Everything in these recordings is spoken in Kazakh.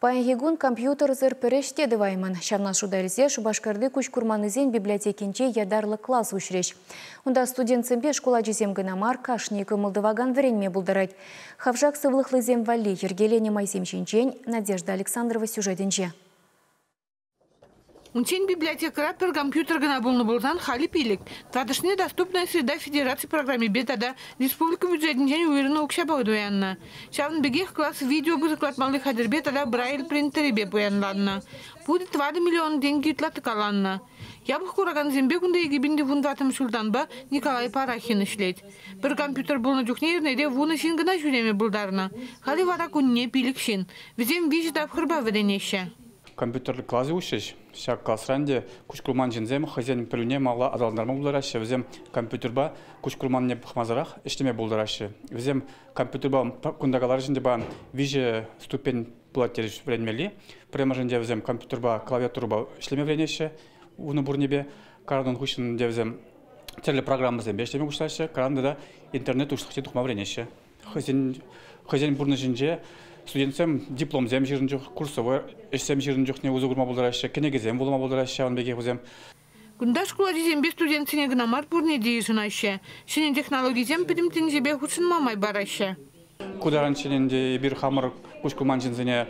Паягигун компьютер зыр піреште деваймын. Шамна шудалзе Шубашкарды күшкурманызен библиотекинче ядарлы класс ушреш. Унда студентсембе школа жезем гынамар кашни кымылдываган вренме булдырать. Хавжак сывлыхлызем вали ергелене майзем чинчень Надежда Александрова сюжетинче. Унчен библиотекара пер компьютер гына болны болсан хали пилик. Традышне доступная среда федерации программе бетада республика бюджетинчен уверенно укшабау дуянна. Шавн бегех класс видео бузыкладмалы хадер бетада брайл принтери бе буянладна. Будет 2 миллиона деньги тлатыкаланна. Ябых кураган зембе кунда егибинде вундатым шулданба Николай Парахин ишлет. Пер компьютер болны жухнерне вуны шин гына жүреме булдарна. Хали вара кунне пилик шин. Визем вижда абхырба веденеше. Компьютерлік классы үшеш. Шак классранде күшкурман жинзем хозяин пілуне мала адалдарма булдарашы. Візем компьютерба күшкурман не пахмазарах іштеме булдарашы. Візем компьютерба кундагалар жинде ба виже ступень булаттериш вренмели. Прямо жинде візем компьютерба клавиатурба ішлеме вренеше. Уны бурнебе карадон хушин де візем терлі программы зем бештеме кушташы. Каранды да интернет уштықче тухма вренеше. Хозяин бурны жинже студентсем диплом зем жирен жоқ, курсовой эшсем жирен жоқ не узугурма болдырашы, кенегезем болма болдырашы, он беге узем. Гунда школа жезембе студентсене гынамар бурне дейшін айшы. Шенен технологизем пидімтен жебе худшын мамай барашы. Кударан шененде бір хамыр кушкурман жинзене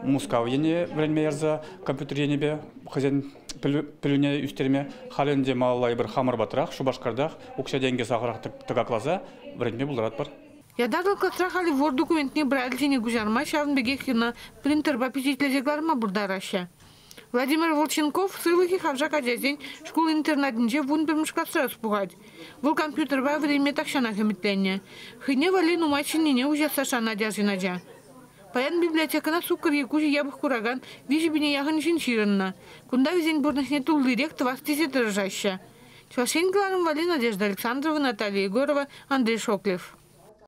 мускав ене вренме ярза, компьютер енебе, хозяин пілуне үстерме, халенде малай бір хамыр батырақ, Шубашкардақ, укша денге сағырақ тыгаклаза, вренме булдырат бар. Ядарлы классрахали вор документне брайльтене гужарма шавн бегехина принтер бапизитлезегларма бурдараша. Владимир Волченков сылыхи хавжак аджазень школы интернатинже вун бирмышкасы распугать. Вол компьютер ба время такшана хемитленне. Хыне вали нумайчинне ужаса шана дяжинаджа. Паян библиотекана суккар якужи ябых кураган вижи бине яхын шинчирынна. Кунда визень бурнахне тул директ вастисе дыржаща. Чвашенгларым вали Надежда Александрова, Наталья Егорова, Андрей Шоклев.